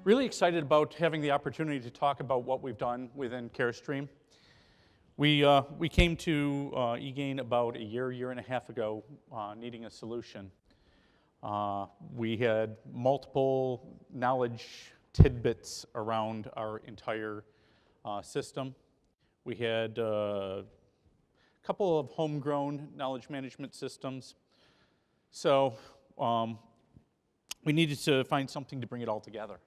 Really excited about having the opportunity to talk about what we've done within Carestream. We came to eGain about a year and a half ago needing a solution. We had multiple knowledge tidbits around our entire system. We had a couple of homegrown knowledge management systems. So we needed to find something to bring it all together.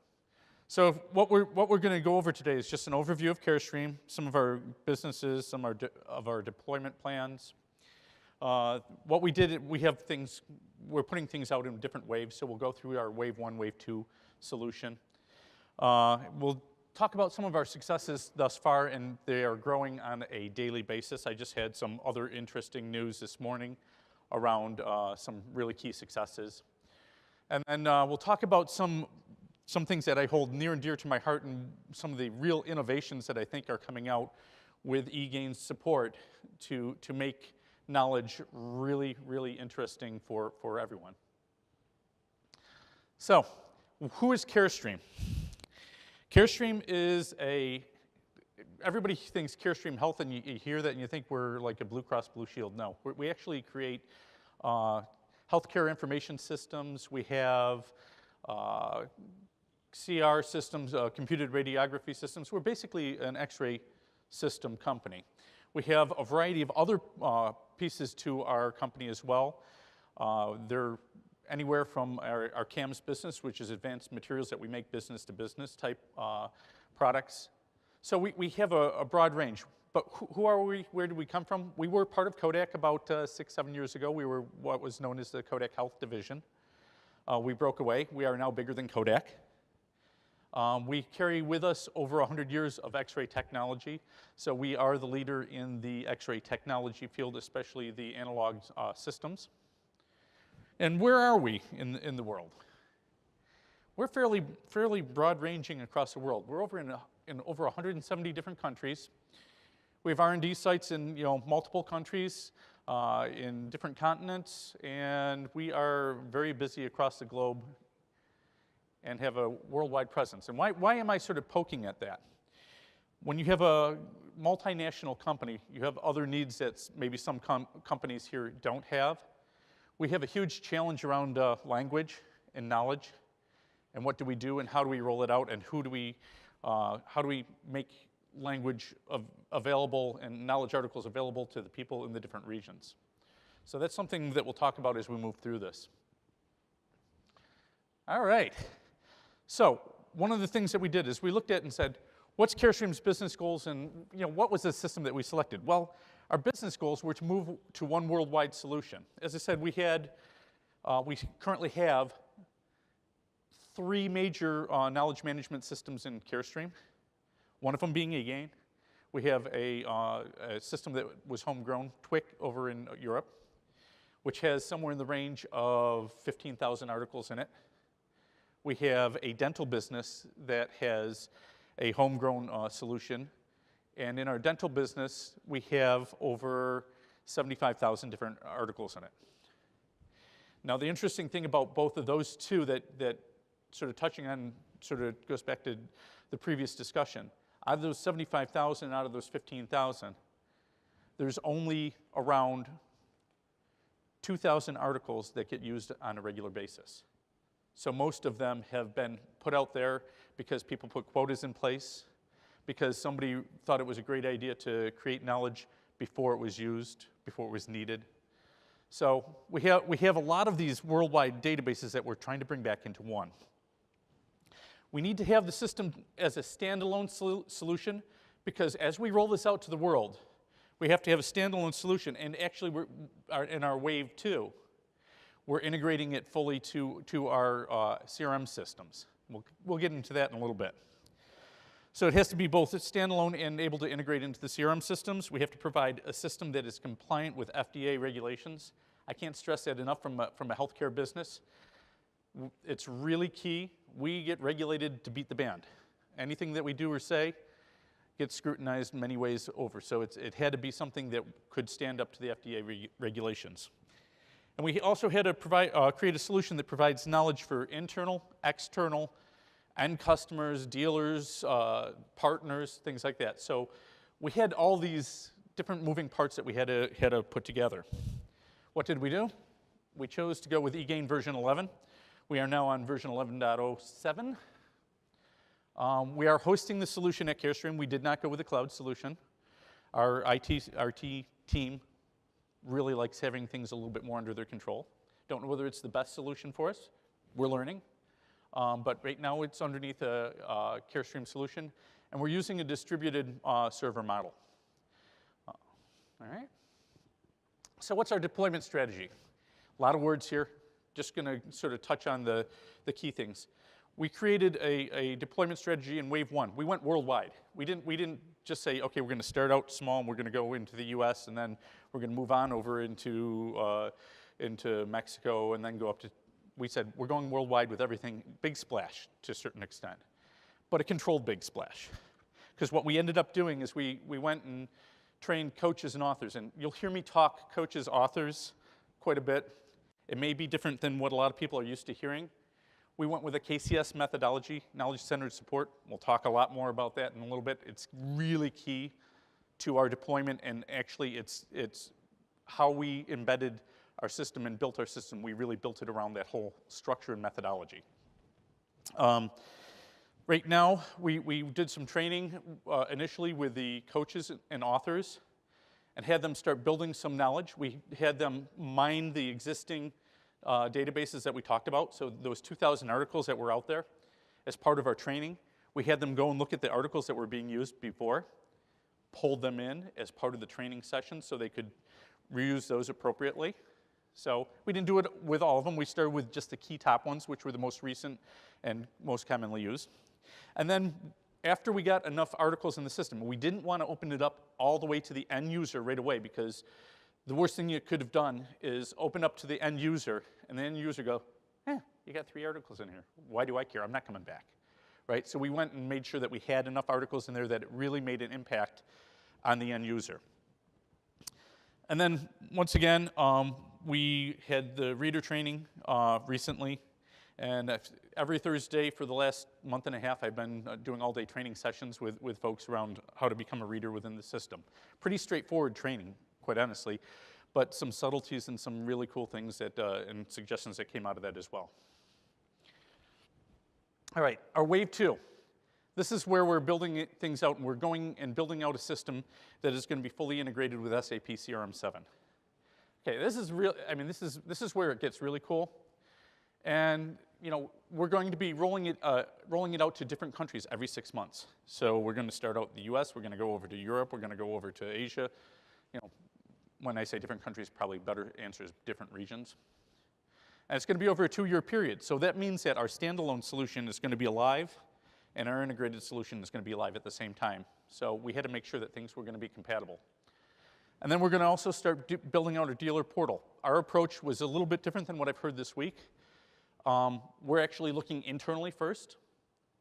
So what we're going to go over today is just an overview of Carestream, some of our businesses, some of our deployment plans. What we did, we're putting things out in different waves, so we'll go through our wave 1, wave 2 solution. We'll talk about some of our successes thus far, and they are growing on a daily basis. I just had some other interesting news this morning around some really key successes. And then we'll talk about some things that I hold near and dear to my heart and some of the real innovations that I think are coming out with eGain's support to make knowledge really, really interesting for everyone. So, who is Carestream? Carestream is everybody thinks Carestream Health, and you hear that and you think we're like a Blue Cross Blue Shield. No, we actually create healthcare information systems. We have CR systems, computed radiography systems. We're basically an X-ray system company. We have a variety of other pieces to our company as well. They're anywhere from our CAMS business, which is advanced materials that we make business-to-business type products. So we have a broad range. But who are we? Where did we come from? We were part of Kodak about 6-7 years ago. We were what was known as the Kodak Health Division. We broke away. We are now bigger than Kodak. We carry with us over 100 years of X-ray technology, so we are the leader in the X-ray technology field, especially the analog systems. And where are we in the world? We're fairly broad-ranging across the world. We're over in over 170 different countries. We have R&D sites in multiple countries, in different continents, and we are very busy across the globe and have a worldwide presence. And why am I sort of poking at that? When you have a multinational company, you have other needs that maybe some companies here don't have. We have a huge challenge around language and knowledge, and what do we do and how do we roll it out, and how do we make language available and knowledge articles available to the people in the different regions. So that's something that we'll talk about as we move through this. All right. So one of the things that we did is we looked at and said, what's Carestream's business goals, and what was the system that we selected? Well, our business goals were to move to one worldwide solution. As I said, we currently have 3 major knowledge management systems in Carestream, one of them being eGain. We have a system that was homegrown, TWIC, over in Europe, which has somewhere in the range of 15,000 articles in it. We have a dental business that has a homegrown solution. And in our dental business, we have over 75,000 different articles in it. Now, the interesting thing about both of those two that sort of touching on sort of goes back to the previous discussion. Out of those 75,000, out of those 15,000, there's only around 2,000 articles that get used on a regular basis. So most of them have been put out there because people put quotas in place, because somebody thought it was a great idea to create knowledge before it was used, before it was needed. So we have a lot of these worldwide databases that we're trying to bring back into one. We need to have the system as a standalone solution, because as we roll this out to the world, we have to have a standalone solution. And actually, in our wave 2, we're integrating it fully to our CRM systems. We'll get into that in a little bit. So it has to be both standalone and able to integrate into the CRM systems. We have to provide a system that is compliant with FDA regulations. I can't stress that enough from a healthcare business. It's really key. We get regulated to beat the band. Anything that we do or say gets scrutinized in many ways over. So it had to be something that could stand up to the FDA regulations. And we also had to create a solution that provides knowledge for internal, external, end customers, dealers, partners, things like that. So we had all these different moving parts that we had to put together. What did we do? We chose to go with eGain version 11. We are now on version 11.07. We are hosting the solution at Carestream. We did not go with the cloud solution. Our IT team really likes having things a little bit more under their control. Don't know whether it's the best solution for us. We're learning. But right now it's underneath a Carestream solution, and we're using a distributed server model. All right. So what's our deployment strategy? A lot of words here. Just going to sort of touch on the key things. We created a deployment strategy in wave 1. We went worldwide. We didn't just say, okay, we're going to start out small and we're going to go into the US and then we're going to move on over into Mexico and then go up to, we said, we're going worldwide with everything, big splash to a certain extent, but a controlled big splash. Because what we ended up doing is we went and trained coaches and authors, and you'll hear me talk coaches, authors quite a bit. It may be different than what a lot of people are used to hearing. We went with a KCS methodology, knowledge-centered support. We'll talk a lot more about that in a little bit. It's really key to our deployment, and actually it's how we embedded our system and built our system. We really built it around that whole structure and methodology. Right now, we did some training initially with the coaches and authors and had them start building some knowledge. We had them mine the existing databases that we talked about, so those 2,000 articles that were out there as part of our training. We had them go and look at the articles that were being used before, pulled them in as part of the training session so they could reuse those appropriately. So we didn't do it with all of them. We started with just the key top ones, which were the most recent and most commonly used. And then after we got enough articles in the system, we didn't want to open it up all the way to the end user right away, because the worst thing you could have done is open up to the end user, and the end user go, you got 3 articles in here. Why do I care? I'm not coming back, right? So we went and made sure that we had enough articles in there that it really made an impact on the end user. And then, once again, we had the reader training recently, and every Thursday for the last month and a half, I've been doing all-day training sessions with folks around how to become a reader within the system. Pretty straightforward training, quite honestly, but some subtleties and some really cool things that, and suggestions that came out of that as well. All right, our wave 2. This is where we're building things out, and we're going and building out a system that is going to be fully integrated with SAP CRM7. Okay, this is real. I mean, this is where it gets really cool, and you know, we're going to be rolling it out to different countries every 6 months. So we're going to start out in the U.S. We're going to go over to Europe. We're going to go over to Asia. You know, when I say different countries, probably better answer is different regions. And it's going to be over a 2-year period. So that means that our standalone solution is going to be alive, and our integrated solution is going to be alive at the same time. So we had to make sure that things were going to be compatible. And then we're going to also start building out a dealer portal. Our approach was a little bit different than what I've heard this week. We're actually looking internally first.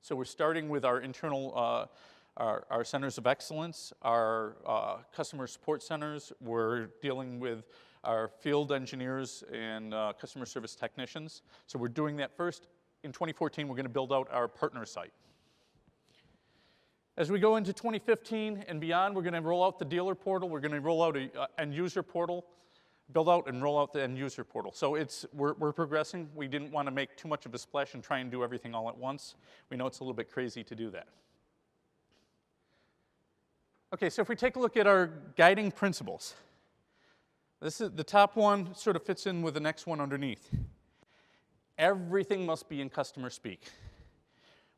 So we're starting with our internal, our centers of excellence, our customer support centers. We're dealing with our field engineers and customer service technicians. So we're doing that first. In 2014, we're going to build out our partner site. As we go into 2015 and beyond, we're going to roll out the dealer portal. We're going to roll out an end user portal, build out and roll out the end user portal. So we're progressing. We didn't want to make too much of a splash and try and do everything all at once. We know it's a little bit crazy to do that. Okay, so if we take a look at our guiding principles, this is the top one, sort of fits in with the next one underneath. Everything must be in customer speak.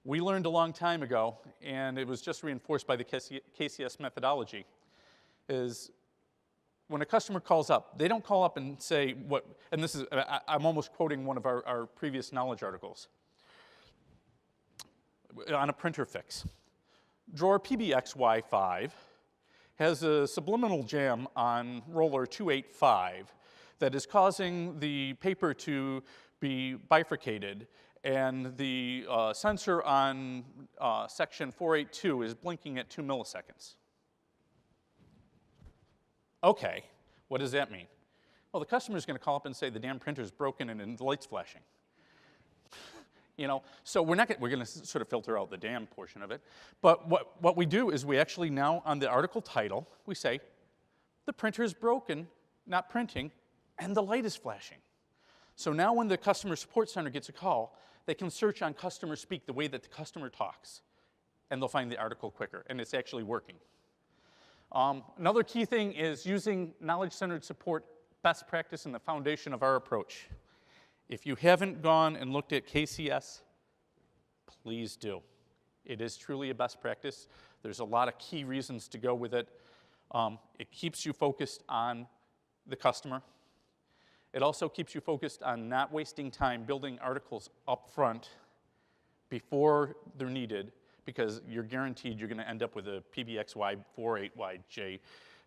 We learned a long time ago, and it was just reinforced by the KCS methodology, is when a customer calls up, they don't call up and say what, and this is, I'm almost quoting one of our previous knowledge articles, on a printer fix. Drawer PBXY5 has a subliminal jam on roller 285 that is causing the paper to be bifurcated, and the sensor on section 482 is blinking at 2 milliseconds. Okay, what does that mean? Well, the customer is going to call up and say the damn printer is broken and the light's flashing. You know, so we're going to sort of filter out the damn portion of it. But what we do is we actually now, on the article title, we say, the printer is broken, not printing, and the light is flashing. So now when the customer support center gets a call, they can search on customer speak, the way that the customer talks, and they'll find the article quicker, and it's actually working. Another key thing is using knowledge-centered support best practice and the foundation of our approach. If you haven't gone and looked at KCS, please do. It is truly a best practice. There's a lot of key reasons to go with it. It keeps you focused on the customer. It also keeps you focused on not wasting time building articles up front before they're needed, because you're guaranteed you're going to end up with a PBXY 48YJ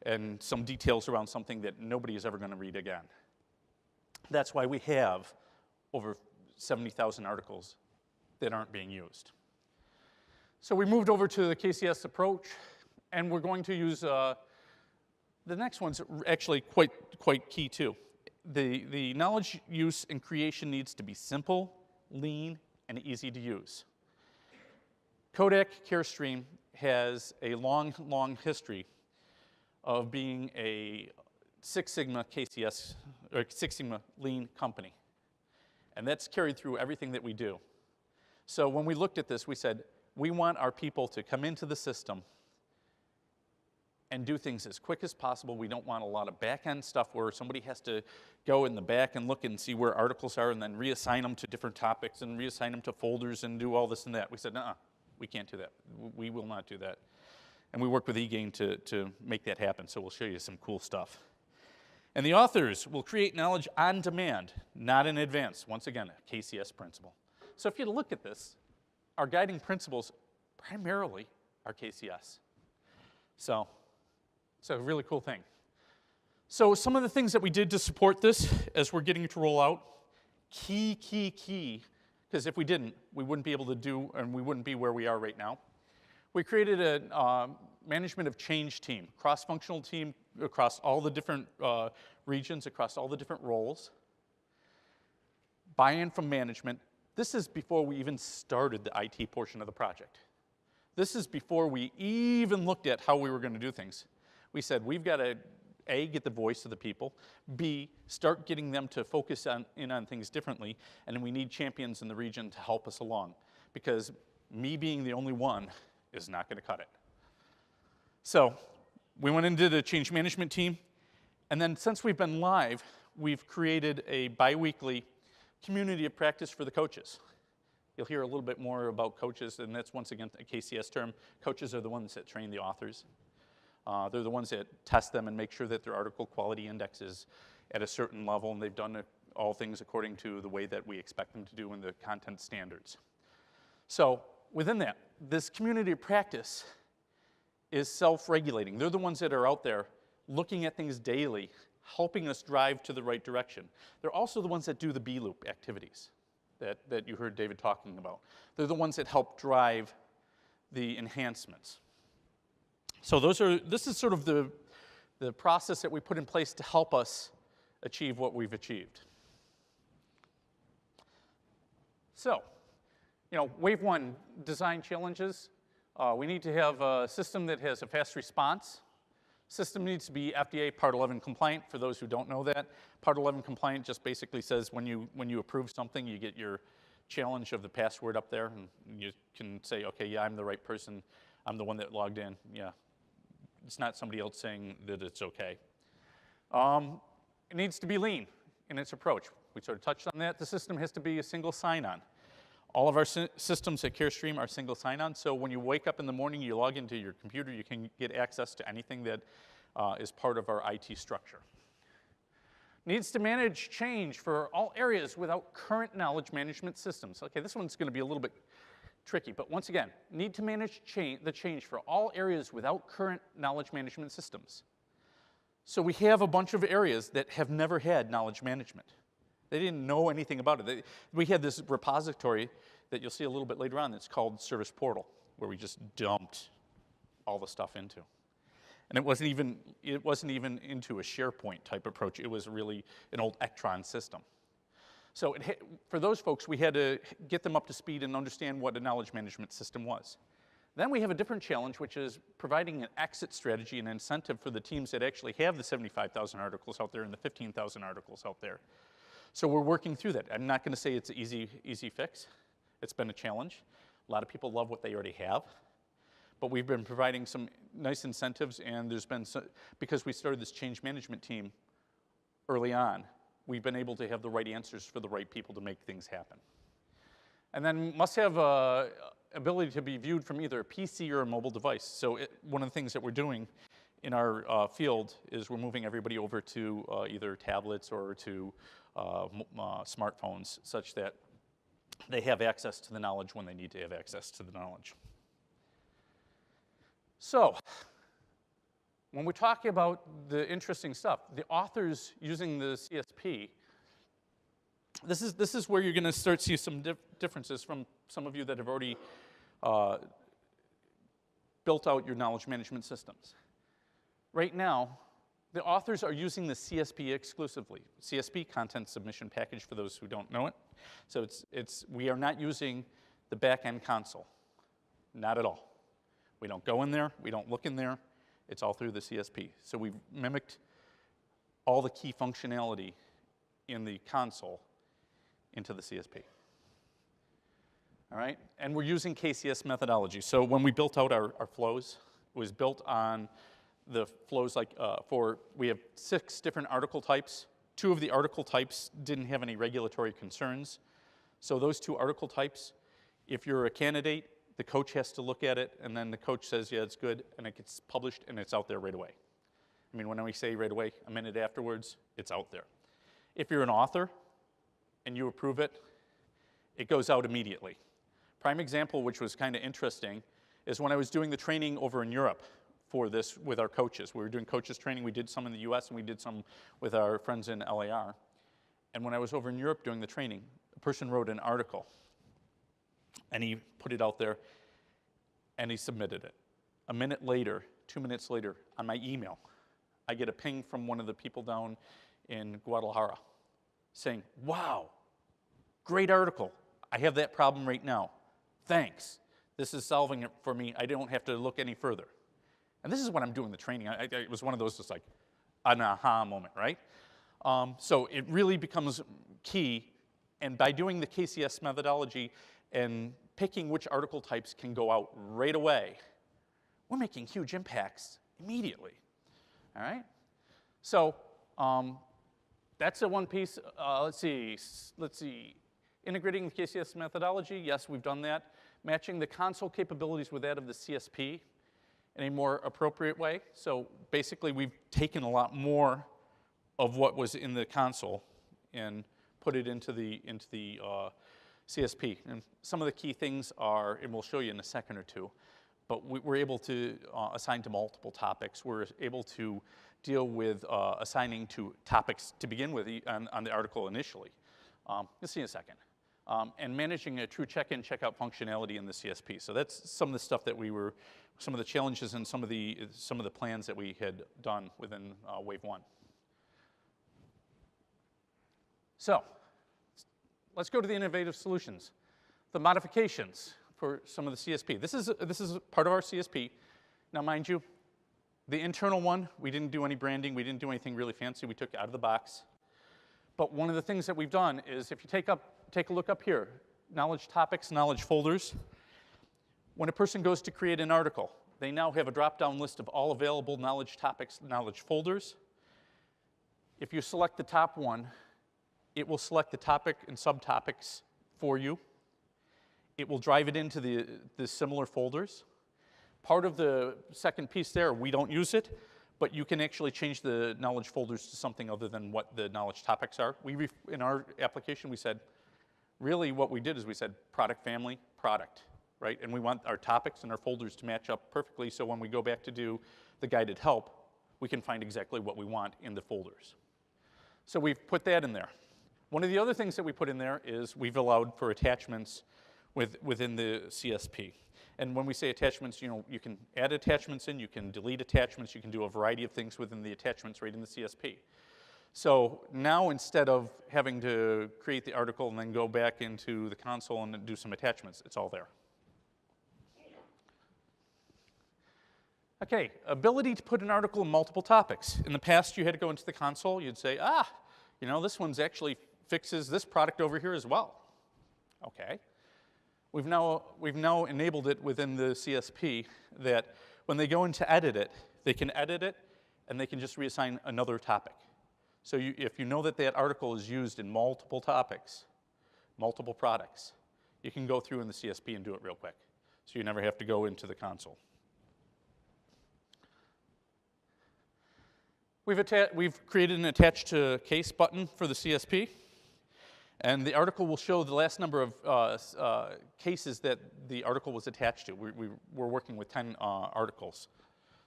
and some details around something that nobody is ever going to read again. That's why we have over 70,000 articles that aren't being used. So we moved over to the KCS approach, and we're going to use, the next one's actually quite key too. The knowledge use and creation needs to be simple, lean, and easy to use. Kodak Carestream has a long, long history of being a Six Sigma KCS, or Six Sigma lean company. And that's carried through everything that we do. So when we looked at this, we said, we want our people to come into the system and do things as quick as possible. We don't want a lot of back-end stuff where somebody has to go in the back and look and see where articles are and then reassign them to different topics and reassign them to folders and do all this and that. We said, no, we can't do that. We will not do that. And we work with eGain to make that happen, so we'll show you some cool stuff. And the authors will create knowledge on demand, not in advance. Once again, a KCS principle. So if you look at this, our guiding principles primarily are KCS. So it's a really cool thing. So some of the things that we did to support this as we're getting to roll out, key, because if we didn't, we wouldn't be able to do, and we wouldn't be where we are right now. We created a management of change team, cross-functional team across all the different regions, across all the different roles. Buy-in from management. This is before we even started the IT portion of the project. This is before we even looked at how we were going to do things. We said, we've got to, A, get the voice of the people, B, start getting them to focus in on things differently, and we need champions in the region to help us along, because me being the only one is not going to cut it. So we went and did a change management team, and then since we've been live, we've created a bi-weekly community of practice for the coaches. You'll hear a little bit more about coaches, and that's once again a KCS term. Coaches are the ones that train the authors. They're the ones that test them and make sure that their article quality index is at a certain level, and they've done all things according to the way that we expect them to do in the content standards. So within that, this community of practice is self-regulating. They're the ones that are out there looking at things daily, helping us drive to the right direction. They're also the ones that do the B-loop activities that you heard David talking about. They're the ones that help drive the enhancements. So this is sort of the process that we put in place to help us achieve what we've achieved. So, wave one, design challenges. We need to have a system that has a fast response. System needs to be FDA Part 11 compliant. For those who don't know that, Part 11 compliant just basically says when you approve something, you get your challenge of the password up there, and you can say, okay, yeah, I'm the right person. I'm the one that logged in. Yeah, it's not somebody else saying that it's okay. It needs to be lean in its approach. We sort of touched on that. The system has to be a single sign-on. All of our systems at Carestream are single sign-on, so when you wake up in the morning, you log into your computer, you can get access to anything that is part of our IT structure. Needs to manage change for all areas without current knowledge management systems. Okay, this one's going to be a little bit tricky, but once again, need to manage the change for all areas without current knowledge management systems. So we have a bunch of areas that have never had knowledge management. They didn't know anything about it. We had this repository that you'll see a little bit later on that's called Service Portal, where we just dumped all the stuff into. And it wasn't even into a SharePoint type approach. It was really an old Ectron system. So for those folks, we had to get them up to speed and understand what a knowledge management system was. Then we have a different challenge, which is providing an exit strategy and incentive for the teams that actually have the 75,000 articles out there and the 15,000 articles out there. So we're working through that. I'm not going to say it's an easy fix. It's been a challenge. A lot of people love what they already have. But we've been providing some nice incentives, and there's been, because we started this change management team early on, we've been able to have the right answers for the right people to make things happen. And then must have ability to be viewed from either a PC or a mobile device. So one of the things that we're doing in our field is we're moving everybody over to either tablets or to smartphones, such that they have access to the knowledge when they need to have access to the knowledge. So when we're talking about the interesting stuff, the authors using the CSP, this is where you're going to start to see some differences from some of you that have already built out your knowledge management systems. Right now, the authors are using the CSP exclusively. CSP, Content Submission Package, for those who don't know it. So we are not using the back-end console, not at all. We don't go in there, we don't look in there, it's all through the CSP. So we've mimicked all the key functionality in the console into the CSP. All right, and we're using KCS methodology. So when we built out our flows, it was built on the flows like we have 6 different article types. 2 of the article types didn't have any regulatory concerns. So those 2 article types, if you're a candidate, the coach has to look at it, and then the coach says, yeah, it's good, and it gets published, and it's out there right away. I mean, when we say right away, a minute afterwards, it's out there. If you're an author and you approve it, it goes out immediately. Prime example, which was kind of interesting, is when I was doing the training over in Europe for this with our coaches. We were doing coaches training. We did some in the US, and we did some with our friends in LAR. And when I was over in Europe doing the training, a person wrote an article, and he put it out there, and he submitted it. A minute later, 2 minutes later, on my email, I get a ping from one of the people down in Guadalajara saying, wow, great article. I have that problem right now. Thanks. This is solving it for me. I don't have to look any further. And this is when I'm doing the training. It was one of those just like an aha moment, right? So it really becomes key. And by doing the KCS methodology and picking which article types can go out right away, we're making huge impacts immediately. All right? So that's the one piece. Let's see. Integrating the KCS methodology, yes, we've done that. Matching the console capabilities with that of the CSP in a more appropriate way. So basically, we've taken a lot more of what was in the console and put it into the CSP. And some of the key things are, and we'll show you in a second or two, but we're able to assign to multiple topics. We're able to deal with assigning to topics to begin with on the article initially. You'll see in a second. And managing a true check-in, check-out functionality in the CSP. So that's some of the stuff that some of the challenges and some of the plans that we had done within Wave 1. So let's go to the innovative solutions. The modifications for some of the CSP. This is part of our CSP. Now, mind you, the internal one, we didn't do any branding. We didn't do anything really fancy. We took it out of the box. But one of the things that we've done is if you take a look up here, knowledge topics, knowledge folders. When a person goes to create an article, they now have a drop-down list of all available knowledge topics, knowledge folders. If you select the top one, it will select the topic and subtopics for you. It will drive it into the similar folders. Part of the second piece there, we don't use it, but you can actually change the knowledge folders to something other than what the knowledge topics are. In our application, we said, really what we did is we said product family, product, right? And we want our topics and our folders to match up perfectly so when we go back to do the guided help, we can find exactly what we want in the folders. So we've put that in there. One of the other things that we put in there is we've allowed for attachments within the CSP. And when we say attachments, you can add attachments in, you can delete attachments, you can do a variety of things within the attachments right in the CSP. So now instead of having to create the article and then go back into the console and do some attachments, it's all there. Okay, ability to put an article in multiple topics. In the past, you had to go into the console, you'd say, this one's actually fixes this product over here as well. Okay. We've now enabled it within the CSP that when they go in to edit it, they can edit it and they can just reassign another topic. So if you know that that article is used in multiple topics, multiple products, you can go through in the CSP and do it real quick. So you never have to go into the console. We've created an attach to case button for the CSP. And the article will show the last number of cases that the article was attached to. We're working with 10 articles,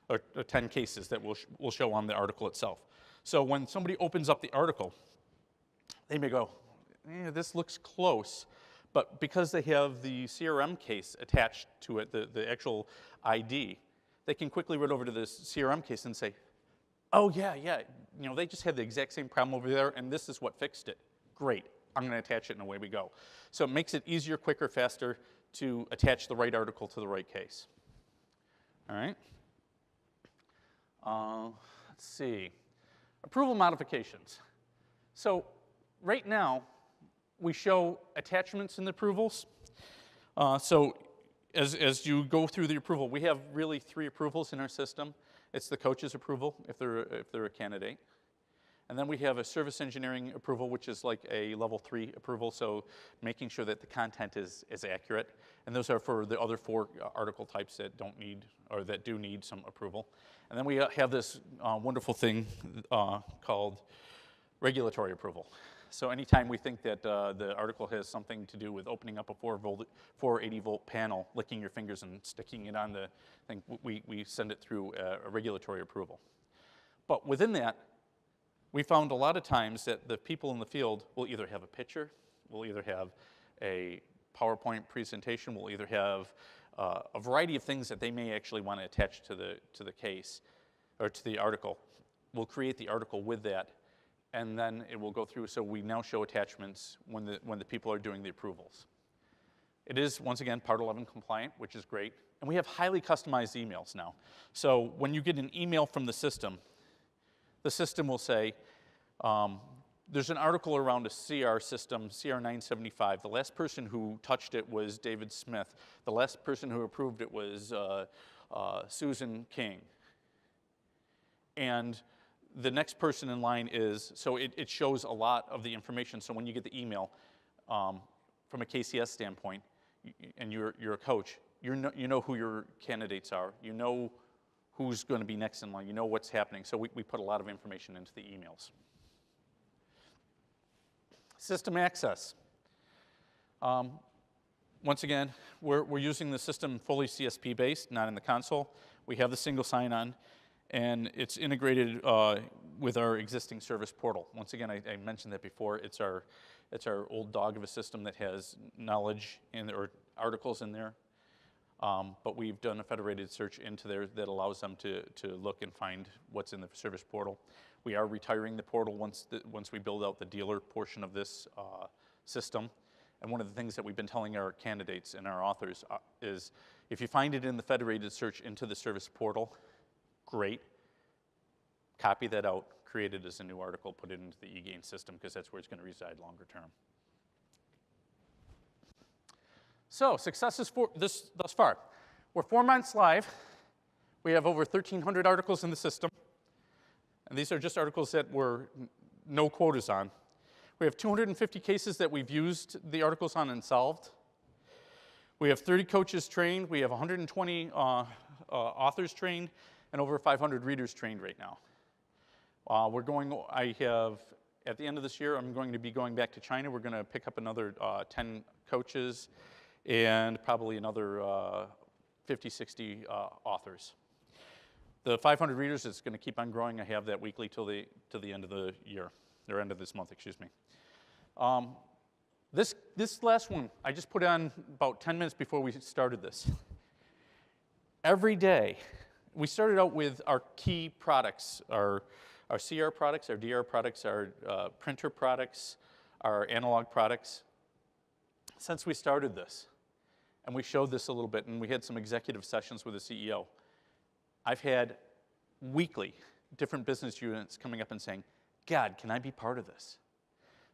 or 10 cases that will show on the article itself. So when somebody opens up the article, they may go, this looks close. But because they have the CRM case attached to it, the actual ID, they can quickly run over to this CRM case and say, oh, yeah, they just had the exact same problem over there, and this is what fixed it. Great. I'm going to attach it, and away we go. So it makes it easier, quicker, faster to attach the right article to the right case. All right. Let's see. Approval modifications. So right now, we show attachments in the approvals. So as you go through the approval, we have really 3 approvals in our system. It's the coach's approval, if they're a candidate. And then we have a service engineering approval, which is like a level 3 approval, so making sure that the content is accurate. And those are for the other 4 article types that don't need, or that do need some approval. And then we have this wonderful thing called regulatory approval. So anytime we think that the article has something to do with opening up a 480 volt panel, licking your fingers and sticking it on the thing, we send it through a regulatory approval. But within that, we found a lot of times that the people in the field will either have a picture, will either have a PowerPoint presentation, will either have a variety of things that they may actually want to attach to the case or to the article. We'll create the article with that, and then it will go through. So we now show attachments when the people are doing the approvals. It is, once again, Part 11 compliant, which is great. And we have highly customized emails now. So when you get an email from the system will say, there's an article around a CR system, CR 975. The last person who touched it was David Smith. The last person who approved it was Susan King. And the next person in line is, so it shows a lot of the information. So when you get the email, from a KCS standpoint, and you're a coach, you know who your candidates are. You know who's going to be next in line. You know what's happening. So we put a lot of information into the emails. System access. Once again, we're using the system fully CSP-based, not in the console. We have the single sign-on, and it's integrated with our existing service portal. Once again, I mentioned that before. It's our old dog of a system that has knowledge or articles in there. But we've done a federated search into there that allows them to look and find what's in the service portal. We are retiring the portal once we build out the dealer portion of this system. And one of the things that we've been telling our candidates and our authors is, if you find it in the federated search into the service portal, great. Copy that out, create it as a new article, put it into the eGain system, because that's where it's going to reside longer term. So, successes for thus far. We're 4 months live. We have over 1,300 articles in the system. And these are just articles that were no quotas on. We have 250 cases that we've used the articles on and solved. We have 30 coaches trained. We have 120 authors trained, and over 500 readers trained right now. At the end of this year, I'm going to be going back to China. We're going to pick up another 10 coaches and probably another 50, 60 authors. The 500 readers is going to keep on growing. I have that weekly till the end of the year, or end of this month, excuse me. This last one, I just put on about 10 minutes before we started this. Every day, we started out with our key products, our our CR products, our DR products, our printer products, our analog products. Since we started this, and we showed this a little bit, and we had some executive sessions with the CEO, I've had weekly different business units coming up and saying, God, can I be part of this?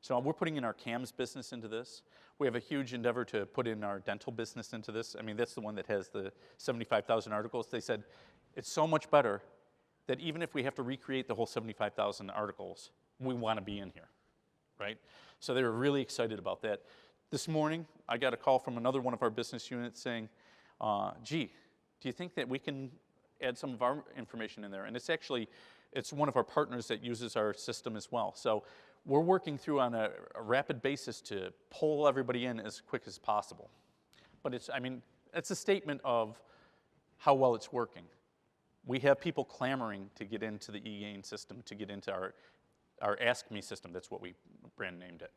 So we're putting in our CAMS business into this. We have a huge endeavor to put in our dental business into this. I mean, that's the one that has the 75,000 articles. They said, it's so much better that even if we have to recreate the whole 75,000 articles, we want to be in here, right? So they were really excited about that. This morning, I got a call from another one of our business units saying, gee, do you think that we can add some of our information in there? And it's one of our partners that uses our system as well. So we're working through on a rapid basis to pull everybody in as quick as possible. But it's a statement of how well it's working. We have people clamoring to get into the eGain system, to get into our Ask Me system. That's what we brand named it.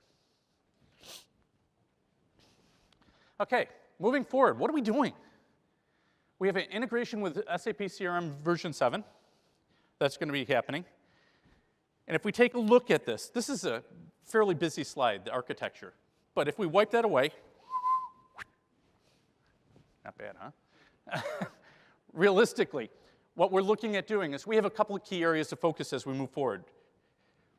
Okay, moving forward, what are we doing? We have an integration with SAP CRM version 7. That's going to be happening. And if we take a look at this, this is a fairly busy slide, the architecture. But if we wipe that away, not bad, huh? Realistically, what we're looking at doing is we have a couple of key areas to focus as we move forward.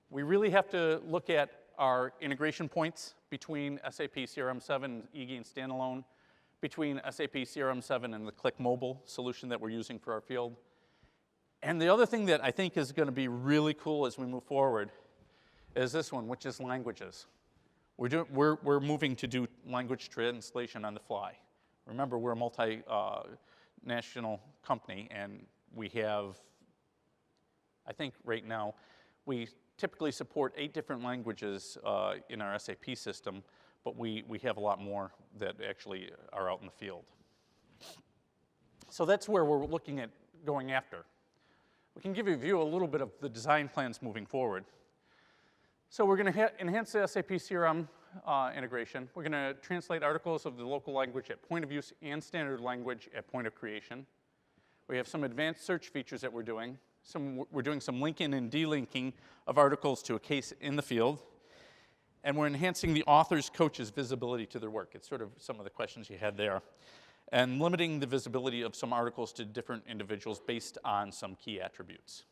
We really have to look at our integration points between SAP CRM 7 and eGain standalone, between SAP CRM 7 and the Click Mobile solution that we're using for our field. And the other thing that I think is going to be really cool as we move forward is this one, which is languages. We're moving to do language translation on the fly. Remember, we're a multinational company, and we have, I think right now, we typically support 8 different languages in our SAP system, but we have a lot more that actually are out in the field. So that's where we're looking at going after. We can give you a view a little bit of the design plans moving forward. So we're going to enhance the SAP CRM integration. We're going to translate articles of the local language at point of use and standard language at point of creation. We have some advanced search features that we're doing. We're doing some linking and delinking of articles to a case in the field. And we're enhancing the author's coach's visibility to their work. It's sort of some of the questions you had there. And limiting the visibility of some articles to different individuals based on some key attributes.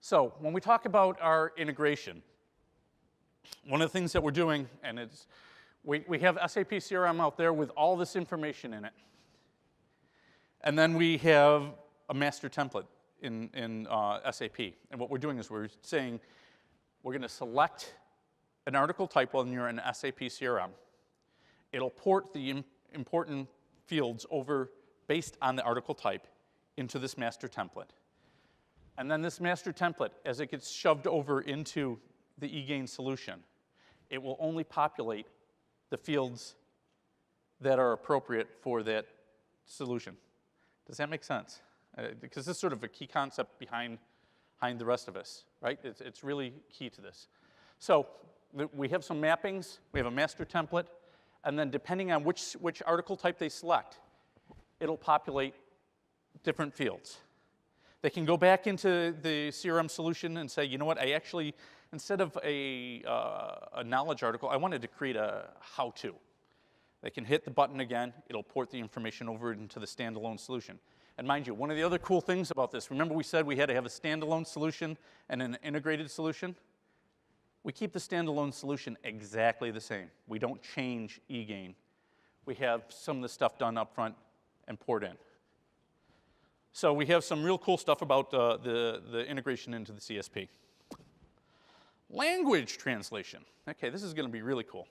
So when we talk about our integration, one of the things that we're doing, and it's, we have SAP CRM out there with all this information in it. And then we have a master template in SAP. And what we're doing is we're saying we're going to select an article type when you're in SAP CRM. It'll port the important fields over based on the article type into this master template. And then this master template, as it gets shoved over into the eGain solution, it will only populate the fields that are appropriate for that solution. Does that make sense? Because this is sort of a key concept behind the rest of us, right? It's really key to this. So we have some mappings, we have a master template, and then depending on which article type they select, it'll populate different fields. They can go back into the CRM solution and say, you know what, I actually, instead of a knowledge article, I wanted to create a how-to. They can hit the button again, it'll port the information over into the standalone solution. And mind you, one of the other cool things about this, remember we said we had to have a standalone solution and an integrated solution? We keep the standalone solution exactly the same. We don't change eGain. We have some of the stuff done up front and poured in. So we have some real cool stuff about the integration into the CSP. Language translation. Okay, this is going to be really cool.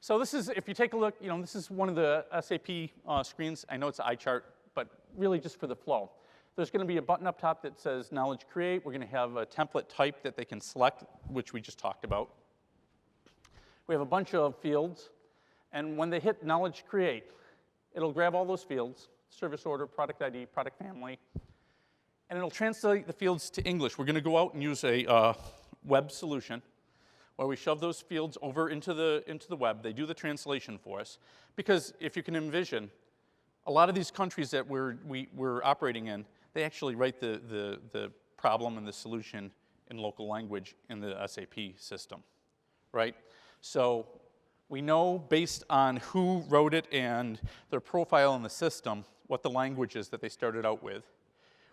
So this is, if you take a look, this is one of the SAP screens. I know it's an eye chart, but really just for the flow. There's going to be a button up top that says Knowledge Create. We're going to have a template type that they can select, which we just talked about. We have a bunch of fields, and when they hit Knowledge Create, it'll grab all those fields, service order, product ID, product family, and it'll translate the fields to English. We're going to go out and use a web solution where we shove those fields over into the web. They do the translation for us, because if you can envision, a lot of these countries that we're operating in, they actually write the problem and the solution in local language in the SAP system, right? So we know based on who wrote it and their profile in the system what the language is that they started out with.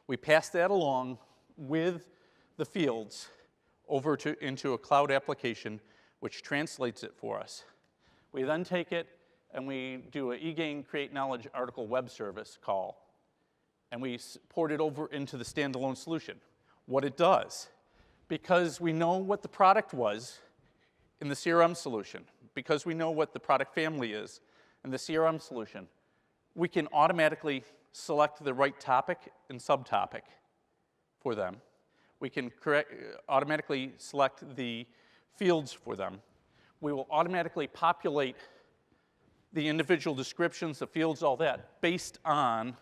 We pass that along with the fields over into a cloud application which translates it for us. We then take it and we do an eGain create knowledge article web service call, and we port it over into the standalone solution. What it does, because we know what the product was in the CRM solution, because we know what the product family is in the CRM solution, we can automatically select the right topic and subtopic for them. We can automatically select the fields for them. We will automatically populate the individual descriptions, the fields, all that, based on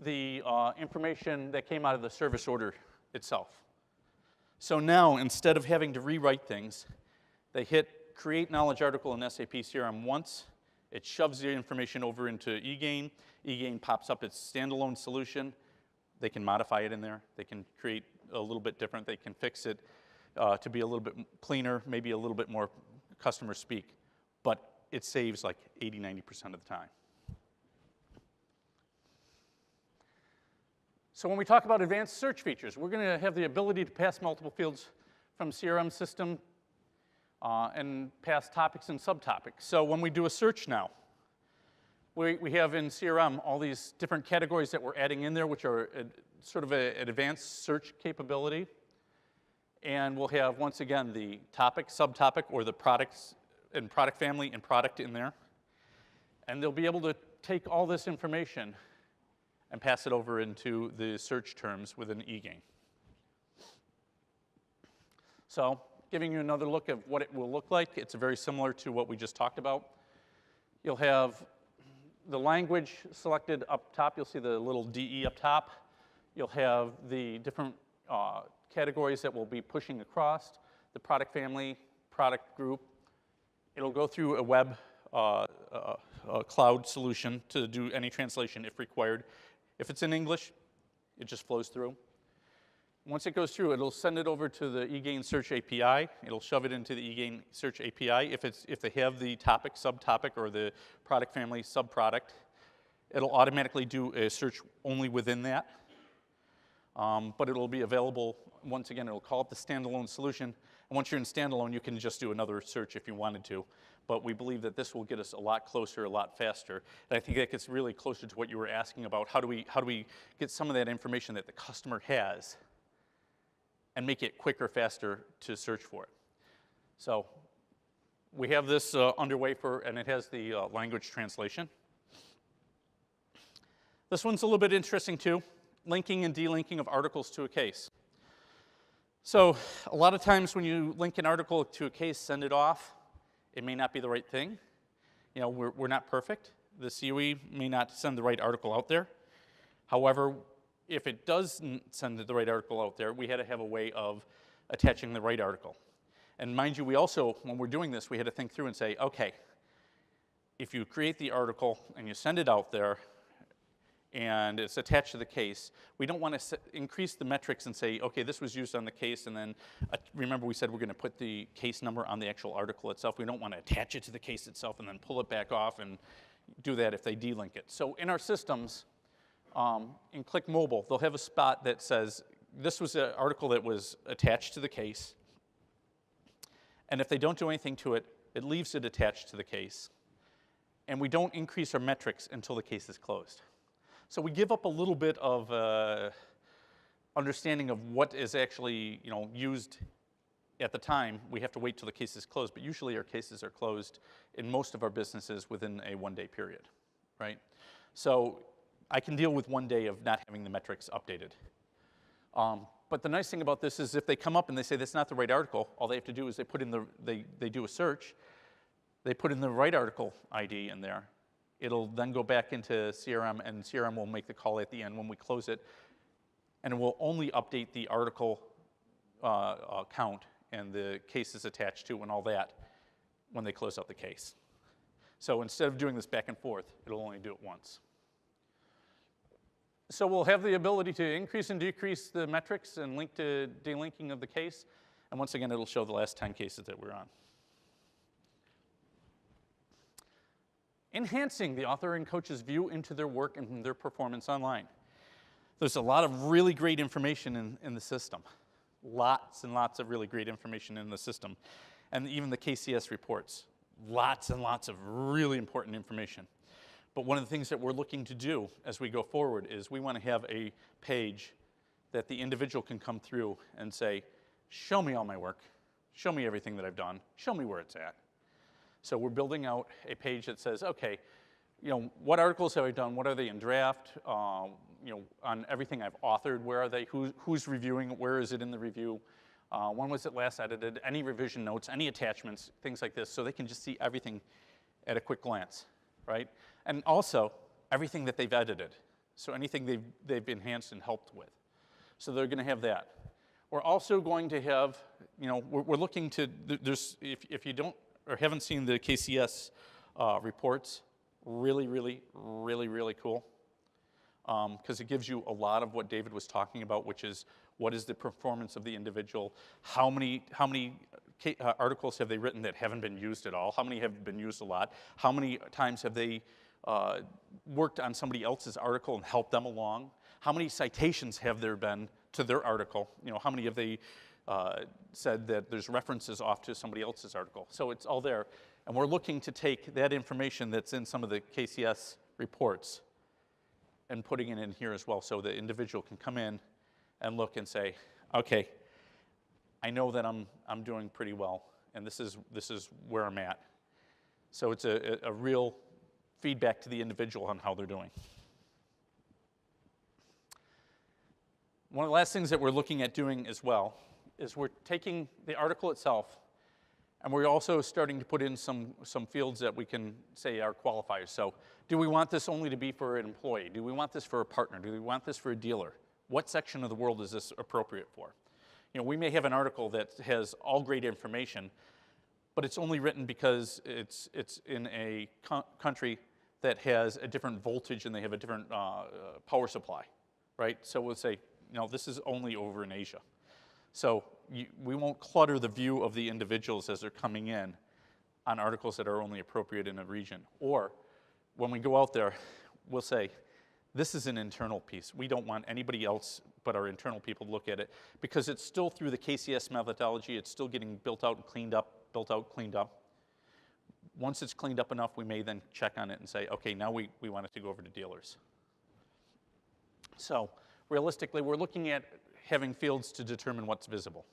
the information that came out of the service order itself. So now, instead of having to rewrite things, they hit create knowledge article in SAP CRM once. It shoves the information over into eGain. eGain pops up its standalone solution. They can modify it in there. They can create a little bit different. They can fix it to be a little bit cleaner, maybe a little bit more customer speak. But it saves like 80, 90% of the time. So when we talk about advanced search features, we're going to have the ability to pass multiple fields from CRM system and pass topics and subtopics. So when we do a search now, we have in CRM all these different categories that we're adding in there, which are sort of an advanced search capability. And we'll have, once again, the topic, subtopic, or the products and product family and product in there. And they'll be able to take all this information and pass it over into the search terms within eGain. So, giving you another look at what it will look like, it's very similar to what we just talked about. You'll have the language selected up top. You'll see the little DE up top. You'll have the different categories that we'll be pushing across, the product family, product group. It'll go through a web cloud solution to do any translation if required. If it's in English, it just flows through. Once it goes through, it'll send it over to the eGain Search API. It'll shove it into the eGain Search API. If they have the topic, subtopic, or the product family, subproduct, it'll automatically do a search only within that. But it'll be available, once again, it'll call it the standalone solution. And once you're in standalone, you can just do another search if you wanted to. But we believe that this will get us a lot closer, a lot faster. And I think that gets really closer to what you were asking about. How do we get some of that information that the customer has and make it quicker, faster to search for it? So we have this underway and it has the language translation. This one's a little bit interesting too. Linking and delinking of articles to a case. So a lot of times when you link an article to a case, send it off, it may not be the right thing. You know, we're not perfect. The COE may not send the right article out there. However, if it does send the right article out there, we had to have a way of attaching the right article. And mind you, we also, when we're doing this, we had to think through and say, okay, if you create the article and you send it out there, and it's attached to the case, we don't want to increase the metrics and say, okay, this was used on the case, and then remember we said we're going to put the case number on the actual article itself. We don't want to attach it to the case itself and then pull it back off and do that if they delink it. So in our systems, in Click Mobile, they'll have a spot that says, this was an article that was attached to the case, and if they don't do anything to it, it leaves it attached to the case, and we don't increase our metrics until the case is closed. So we give up a little bit of understanding of what is actually, used at the time. We have to wait till the case is closed, but usually our cases are closed in most of our businesses within a one-day period, right? So I can deal with 1 day of not having the metrics updated. But the nice thing about this is if they come up and they say that's not the right article, all they have to do is they put in they do a search, they put in the right article ID in there. It'll then go back into CRM, and CRM will make the call at the end when we close it, and it will only update the article count and the cases attached to and all that when they close out the case. So instead of doing this back and forth, it'll only do it once. So we'll have the ability to increase and decrease the metrics and link to delinking of the case. And once again, it'll show the last 10 cases that we're on. Enhancing the author and coach's view into their work and their performance online. There's a lot of really great information in the system. Lots and lots of really great information in the system. And even the KCS reports. Lots and lots of really important information. But one of the things that we're looking to do as we go forward is we want to have a page that the individual can come through and say, show me all my work, show me everything that I've done, show me where it's at. So we're building out a page that says, okay, what articles have I done, what are they in draft, on everything I've authored, where are they, who's reviewing it, where is it in the review, when was it last edited, any revision notes, any attachments, things like this, so they can just see everything at a quick glance, right? And also, everything that they've edited, so anything they've enhanced and helped with. So they're gonna have that. We're also going to have, we're looking to, if you don't or haven't seen the KCS reports, really, really, really, really cool. Because it gives you a lot of what David was talking about, which is what is the performance of the individual, how many articles have they written that haven't been used at all, how many have been used a lot, how many times have they worked on somebody else's article and helped them along, how many citations have there been to their article, how many have they said that there's references off to somebody else's article. So it's all there. And we're looking to take that information that's in some of the KCS reports and putting it in here as well, so the individual can come in and look and say, okay, I know that I'm doing pretty well, and this is where I'm at. So it's a real feedback to the individual on how they're doing. One of the last things that we're looking at doing as well is we're taking the article itself, and we're also starting to put in some fields that we can say are qualifiers. So do we want this only to be for an employee? Do we want this for a partner? Do we want this for a dealer? What section of the world is this appropriate for? We may have an article that has all great information, but it's only written because it's in a country that has a different voltage and they have a different power supply, right? So we'll say, this is only over in Asia. So we won't clutter the view of the individuals as they're coming in on articles that are only appropriate in a region. Or when we go out there, we'll say, this is an internal piece. We don't want anybody else but our internal people to look at it, because it's still through the KCS methodology. It's still getting built out and cleaned up, built out, cleaned up. Once it's cleaned up enough, we may then check on it and say, okay, now we want it to go over to dealers. So realistically, we're looking at having fields to determine what's visible.